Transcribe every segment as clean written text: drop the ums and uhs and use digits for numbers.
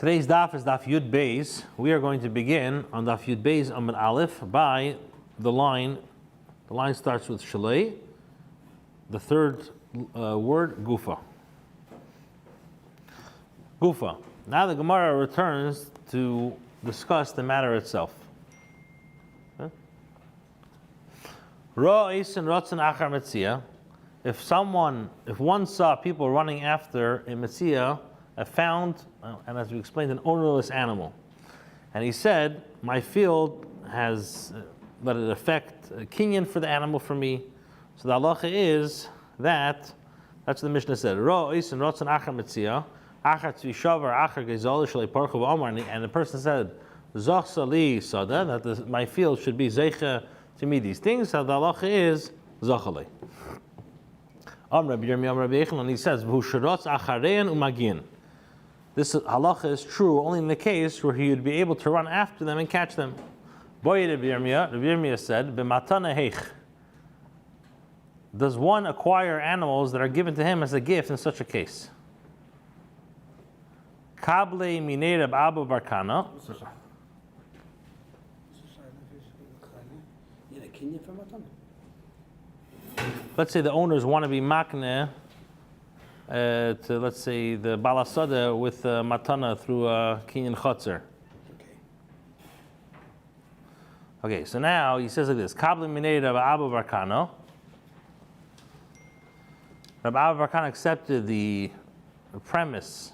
Today's daf is daf Yud Beis. We are going to begin on daf Yud Beis Amud Aleph by the line. The line starts with Shalei. The third word, Gufa. Gufa. Now the Gemara returns to discuss the matter itself. If one saw people running after a Mציעא, found, and as we explained, an ownerless animal, and he said, my field has let it affect kinyan for the animal for me. So the halacha is that's what the Mishnah said. And the person said, that my field should be zeicha to me these things. So the halacha is zachalei. And he says, this halacha is true only in the case where he would be able to run after them and catch them. Rabbi Yirmiyah said, "B'matana heich." Does one acquire animals that are given to him as a gift in such a case? Kable minei Rab Abu Barkana. Let's say the owners want to be makneh to, let's say, the balasada with matana through kinyan chotzer. Okay, so now he says like this: Kabli minei Rab Abu Barkana. Rab Abu Barkana accepted the premise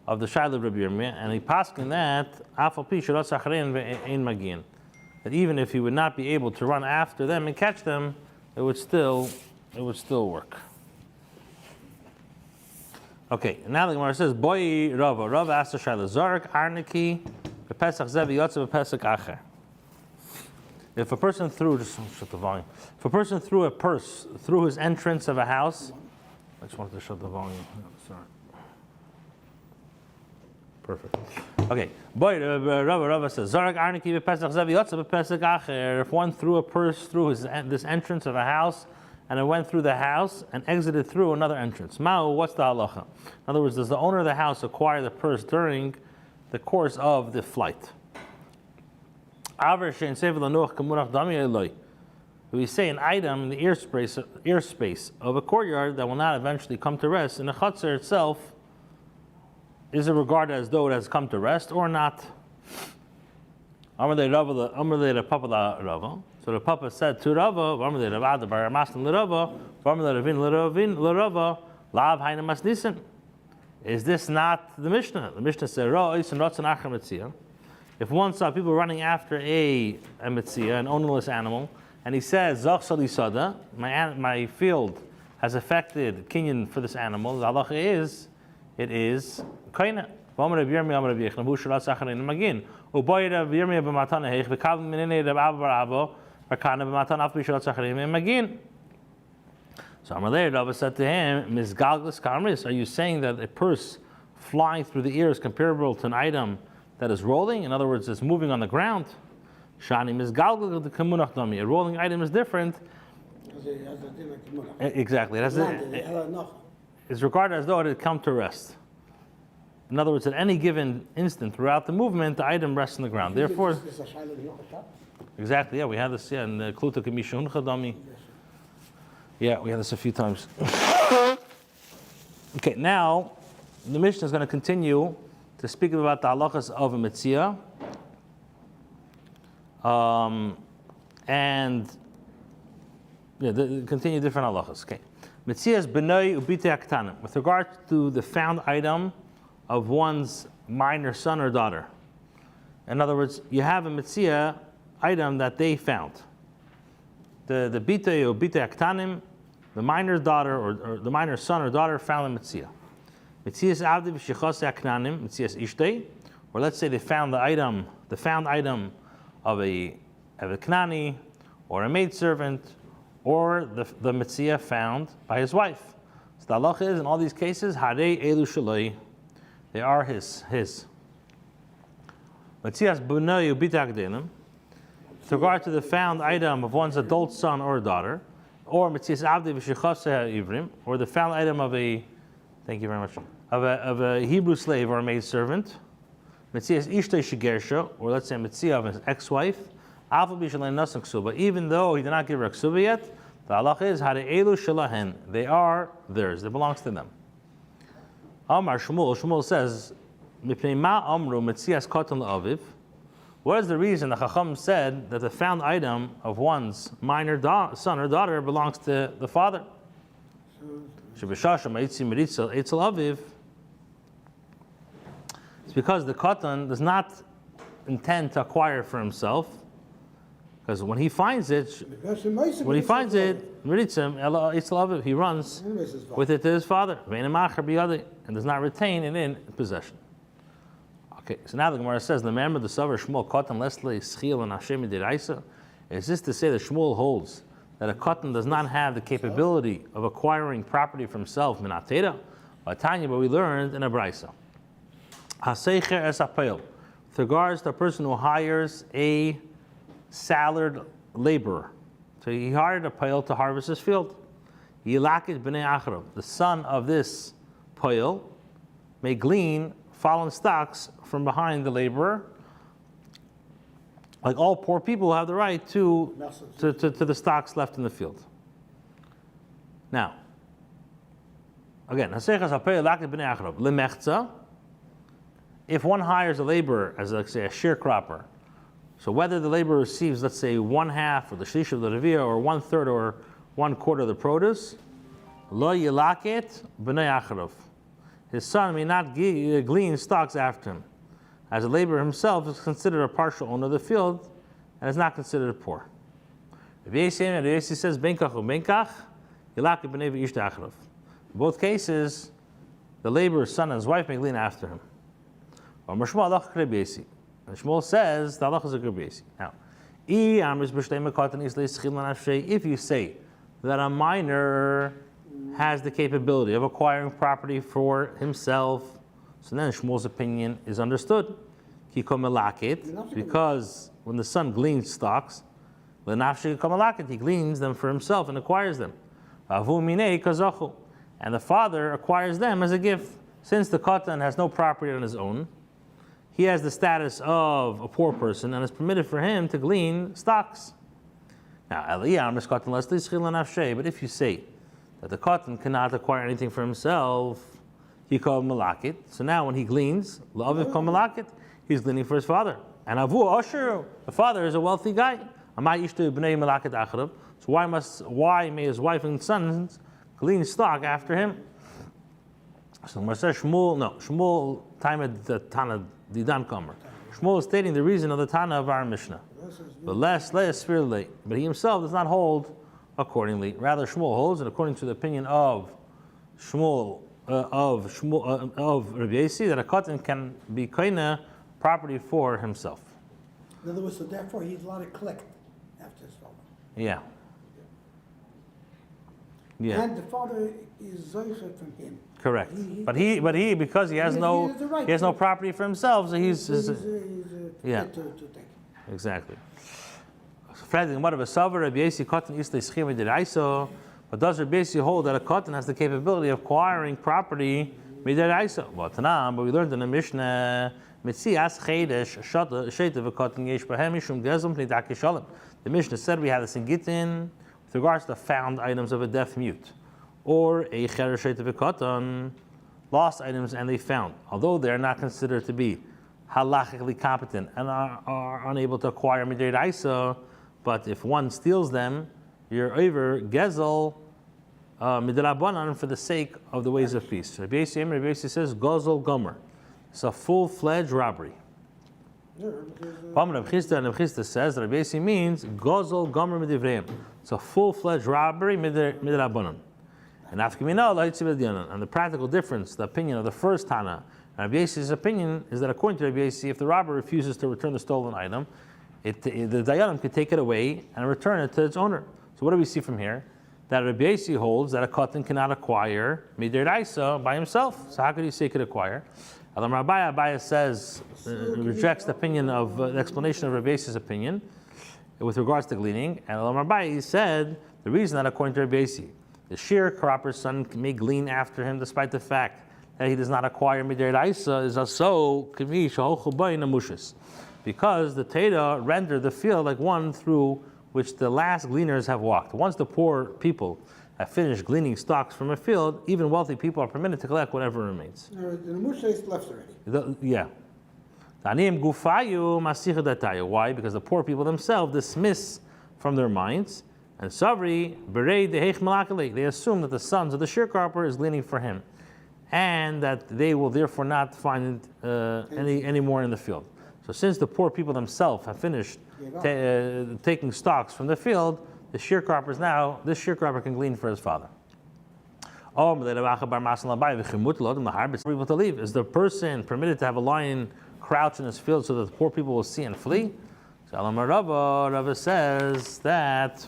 of the Shaila of Rabbi Yirmiyah, and he paskin that afal pi shelo sacharein ve'ein magin, that even if he would not be able to run after them and catch them, it would still work. Okay, now the Gemara says, Boy Rava. Rava asked the Shaila, Zarek Arniki b'Pesach Zeh v'Yotze b'Pesach Acher. If a person threw, just shut the volume. If a person threw a purse through his entrance of a house, I just wanted to shut the volume. Sorry. Perfect. Okay. Boy Rava says, Zarek Arniki b'Pesach Zeh v'Yotze b'Pesach Acher. If one threw a purse through this entrance of a house, and it went through the house and exited through another entrance. Ma'u, what's the halacha? In other words, does the owner of the house acquire the purse during the course of the flight? We say an item in the airspace of a courtyard that will not eventually come to rest, in the chutzner itself, is it regarded as though it has come to rest or not? So the Papa said to Rava, is this not the Mishnah? The Mishnah said, if one saw people running after a Mציעא, an ownerless animal, and he says, my field has affected kinyan for this animal, the halacha is, it is kaina. So Amalei Rava said to him, Mizgalglis Karmis, are you saying that a purse flying through the air is comparable to an item that is rolling? In other words, it's moving on the ground. Shani Mizgalglis the Kamunach Dami. A rolling item is different. Exactly. It's regarded as though it had come to rest. In other words, at any given instant throughout the movement, the item rests on the ground. Therefore, exactly, yeah, we had this in the Kluta Kamishun Chadami. Yeah, we had this a few times. Okay, now the Mishnah is going to continue to speak about the halachas of a Mציעא, and continue different halachas. Okay, Mציעah's benoi ubitei aktanim, with regard to the found item of one's minor son or daughter. In other words, you have a Mציעא item that they found. The bitei or bitei aktanim, the minor's daughter or the minor's son or daughter found a Mציעא. Mציעah's avdi v'shichosei aknanim, Mציעah's ishtei, or let's say they found the found item of a knani or a maidservant, or the Mציעah found by his wife. So the halacha is in all these cases, harei elu shaloi. They are his. Mציעah's bunay ubitei akdenim, with regard to the found item of one's adult son or daughter, or Mציעah's avdi v'shichosei ivrim, or the found item of a, thank you very much, of a Hebrew slave or a maid servant, Metziah ishtay shegersha, or let's say Metziah of his ex-wife, but even though he did not give her a ksuba yet, the halach is elu shalahen. They are theirs. It belongs to them. Amar Shmuel says, "Mipnei ma amru Metzias katan la'aviv." What is the reason the Chacham said that the found item of one's minor son or daughter belongs to the father? It's because the katan does not intend to acquire for himself, because when he finds it, he runs with it to his father and does not retain it in possession. Okay, so now the Gemara says, "Remember the Savar Shmuel katan lesle schil and Hashem diraisa." Is this to say that Shmuel holds that a katan does not have the capability of acquiring property for himself minatera? But we learned in a brisa, haseicher es apel, with regards to a person who hires a salaried laborer. So he hired a pale to harvest his field. Yilakit b'nei acharav, the son of this pale, may glean fallen stocks from behind the laborer. Like all poor people have the right to the stocks left in the field. Now, again, if one hires a laborer as, let's say, a sharecropper, so whether the laborer receives, let's say, 1/2 or the shlish of the revia, or 1/3 or 1/4 of the produce, lo yilaket b'nei acharav, his son may not glean stocks after him, as the laborer himself is considered a partial owner of the field and is not considered poor. Rabbi Yossi says, "Benkach u'benkach yilaket b'nei v'ishta acharav." In both cases, the laborer's son and his wife may glean after him. Or Mashma alach Rabbi Yossi. And Shmuel says the halach is a Rabbi Yossi. Now, if you say that a minor has the capability of acquiring property for himself, so then Shmuel's opinion is understood. Because when the son gleans stocks, he gleans them for himself and acquires them. And the father acquires them as a gift. Since the katan has no property on his own, he has the status of a poor person and it's permitted for him to glean stocks. Now, but if you say that the katan cannot acquire anything for himself, he called malakit. So now when he gleans, la'aviv kol malakit, he's gleaning for his father. And avu osher, the father is a wealthy guy. So why may his wife and sons glean stock after him? So Shmuel timed the Tana Didan Kamer. Shmuel is stating the reason of the Tana of our Mishnah. But but he himself does not hold accordingly. Rather, Shmuel holds, and according to the opinion of Shmuel of Rabbi Yossi, that a katan can be kaina property for himself. In other words, so therefore he's allowed to collect after his father. Yeah. Yeah. And the father is zoichet from him. Correct. But he because he has no property for himself, so he's yeah. To take. Exactly. But does Rabbi Yossi hold that a katan has the capability of acquiring property midiraisa? But we learned in the Mishnah, the Mishnah said we have this in Gittin with regards to found items of a deaf mute, or a katan, lost items and they found, although they are not considered to be halachically competent and are unable to acquire midiraisa. But if one steals them, you're over gezel midrabanan for the sake of the ways of peace. Rabbi Yossi says gozel gomer. It's a full-fledged robbery. Rabbi Chisda says that Rabbi Yossi means gozel gomer midivreim. It's a full-fledged robbery midrabanan. And the practical difference, the opinion of the first Tana, and Rabbi Yossi's opinion is that according to Rabbi Yossi, if the robber refuses to return the stolen item, the dayanim could take it away and return it to its owner. So what do we see from here? That Rabbi Yossi holds that a katan cannot acquire midiraisa by himself. So how could he say he could acquire? Abaye says, rejects the opinion of the explanation of Rabbi Yossi's opinion with regards to gleaning. And Abaye said the reason that according to Rabbi Yossi, the sharecropper's son may glean after him despite the fact that he does not acquire midiraisa is also because the Teda rendered the field like one through which the last gleaners have walked. Once the poor people have finished gleaning stalks from a field, even wealthy people are permitted to collect whatever remains. The Musha is left already. Yeah. Why? Because the poor people themselves dismiss from their minds, and Savri, they assume that the sons of the sharecropper is gleaning for him, and that they will therefore not find any more in the field. So since the poor people themselves have finished taking stalks from the field, this sharecropper can glean for his father. People to leave. Is the person permitted to have a lion crouch in his field so that the poor people will see and flee? So Rava says that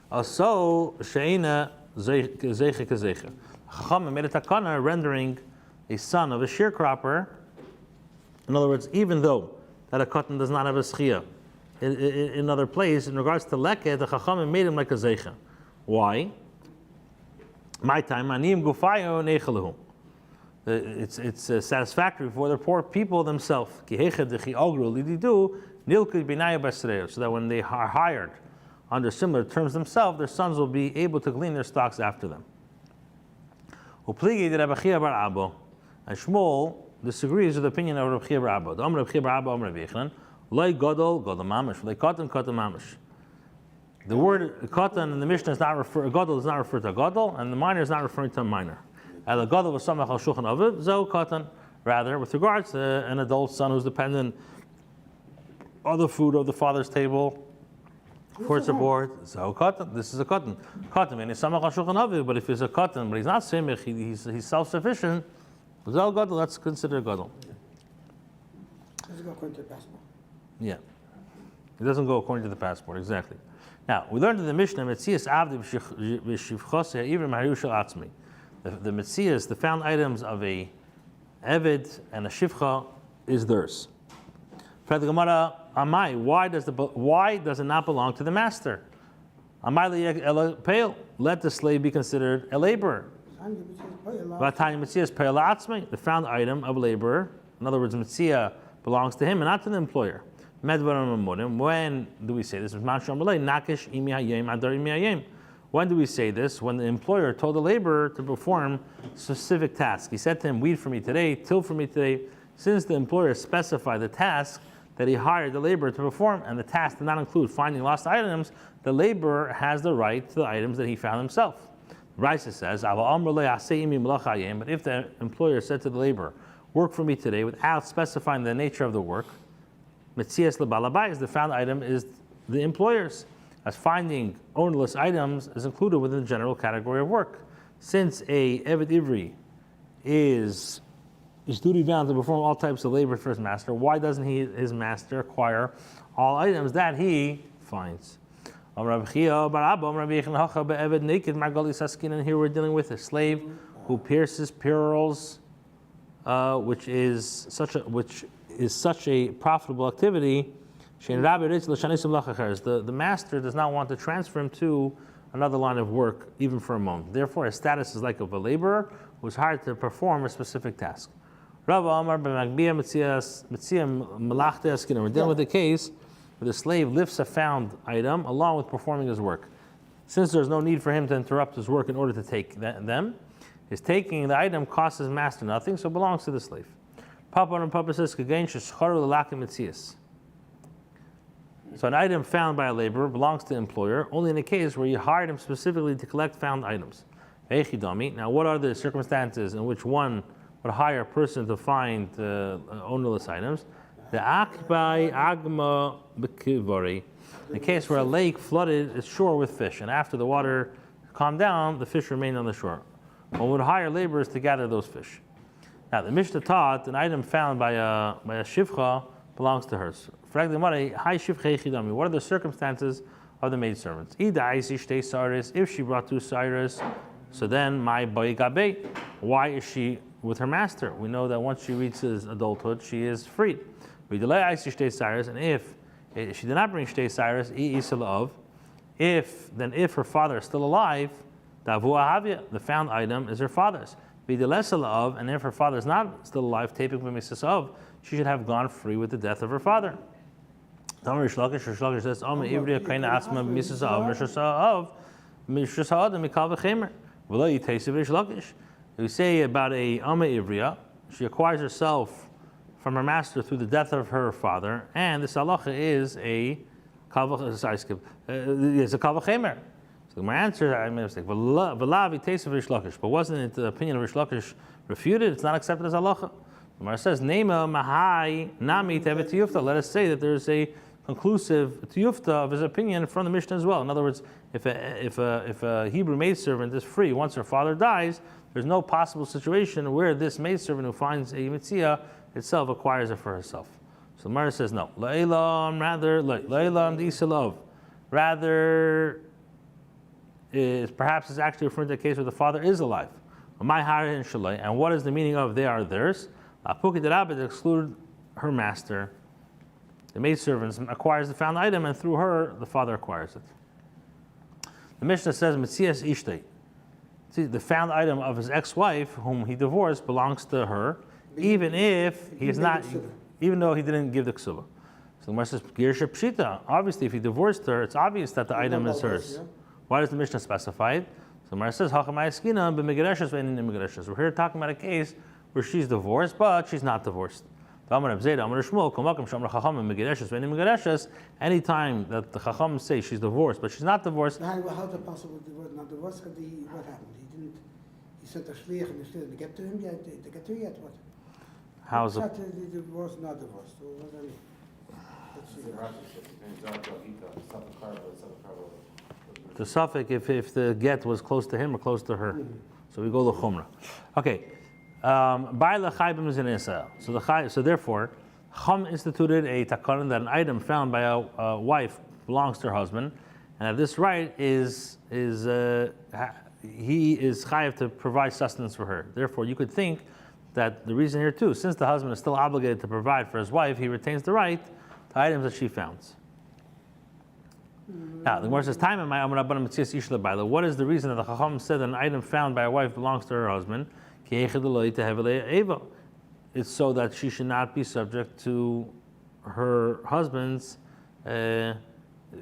also she'ena zeiche kezeiche. Chachamim made a takana rendering a son of a sharecropper. In other words, even though that a katan does not have a schia in another place, in regards to leket, the Chachamim made him like a zeiche. Why? My time, anim gufayo nechalahu. It's satisfactory for the poor people themselves. So that when they are hired under similar terms themselves, their sons will be able to glean their stocks after them. And Shmuel disagrees with the opinion of Rabbi Bar Abba. The word katan in the Mishnah is not gadol does not refer to a gadol, and the minor is not referring to a minor. And the gadol was samach al shulchan aviv, zo katan. Rather, with regards to an adult son who's dependent on the food of the father's table for support, zo katan. This is a katan. Katan means samach al shulchan aviv, but if he's a katan, but he's not semich, he's self-sufficient, zo gadol, that's considered gadol. Doesn't go according to the passport. Yeah, it doesn't go according to the passport exactly. Now, we learned in the Mishnah, Metzias Avdi v'shivchoseh even Maharushal Atzmi. The Metzias, the found items of a Eved and a Shivcha, is theirs. For the Gemara, Amai, why does it not belong to the master? Amai le'yek peil, let the slave be considered a laborer. V'atani Metzias peil Atzmi, the found item of a laborer. In other words, Metziah belongs to him and not to the employer. When do we say this? When do we say this? When the employer told the laborer to perform specific tasks. He said to him, weed for me today, till for me today. Since the employer specified the task that he hired the laborer to perform, and the task did not include finding lost items, the laborer has the right to the items that he found himself. Raisa says, but if the employer said to the laborer, work for me today, without specifying the nature of the work, Metzias lebalabayis, the found item is the employer's, as finding ownerless items is included within the general category of work. Since a Eved Ivri is duty bound to perform all types of labor for his master, why doesn't his master acquire all items that he finds? And here we're dealing with a slave who pierces pearls, which is such a profitable activity. The master does not want to transfer him to another line of work, even for a moment. Therefore, his status is like of a laborer who is hired to perform a specific task. We're dealing with a case where the slave lifts a found item along with performing his work. Since there's no need for him to interrupt his work in order to take them, his taking the item costs his master nothing, so it belongs to the slave. Papa and Papa says, so an item found by a laborer belongs to the employer only in a case where you hired him specifically to collect found items. Now, what are the circumstances in which one would hire a person to find ownerless items? The akbai agma bekivari, the case where a lake flooded its shore with fish, and after the water calmed down, the fish remained on the shore. One would hire laborers to gather those fish. Now, the Mishnah taught an item found by a shivcha belongs to hers. What are the circumstances of the maidservants? If she brought 2 cyrus, so then my boy gabe. Why is she with her master? We know that once she reaches adulthood, she is freed. And if she did not bring shtei cyrus, if her father is still alive, The found item is her father's. Of, and if her father is not still alive, of, she should have gone free with the death of her father. Rish Lakish says, we say about a Amma Ivriya, she acquires herself from her master through the death of her father, and this halacha is a kavachemer. So my answer, I made a mistake. But wasn't it the opinion of Rish Lakish refuted? It's not accepted as halacha. The Gemara says, "Nema mahai nami tevet tiyufta." Let us say that there is a conclusive tiyufta of his opinion from the Mishnah as well. In other words, if a Hebrew maidservant is free once her father dies, there's no possible situation where this maidservant who finds a Metziah itself acquires it for herself. So the Gemara says no. La'ilam, rather, perhaps it's actually referring to a case where the father is alive. And what is the meaning of they are theirs? To exclude her master. The maidservant acquires the found item, and through her, the father acquires it. The Mishnah says, Metzias Ishtei. See, the found item of his ex-wife, whom he divorced, belongs to her, even though he didn't give the ksuba. So the Gemara says, Girsha Pshita. Obviously, if he divorced her, it's obvious that the item is hers. Why does the Mishnah specify it? So the Gemara says, we're here talking about a case where she's divorced, but she's not divorced. Anytime that the Chacham say she's divorced, but she's not divorced. How is it possible divorce? Not divorced? What happened? He sent a shliach and the shliach to get to him yet. To get to yet what? How is it? Not divorced, not divorced. So what does that mean? The suffix if the get was close to him or close to her. Mm-hmm. So we go to Chumrah. Okay. So therefore, Chum instituted a takanan that an item found by a wife belongs to her husband, and that this right is he is chayav to provide sustenance for her. Therefore, you could think that the reason here too, since the husband is still obligated to provide for his wife, he retains the right to items that she founds. Now, the Gemara says, what is the reason that the Chacham said that an item found by a wife belongs to her husband? It's so that she should not be subject to her husband's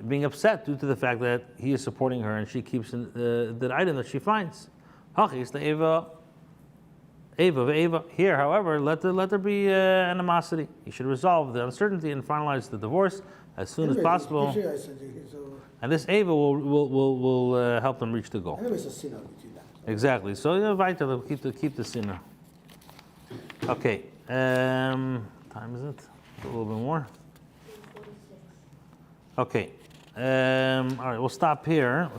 being upset due to the fact that he is supporting her and she keeps the item that she finds. Here, however, let there be animosity. He should resolve the uncertainty and finalize the divorce as soon as possible. And this Eva will help them reach the goal. Exactly. So we'll keep the sinner. Okay. Time is it? A little bit more. Okay. All right. We'll stop here.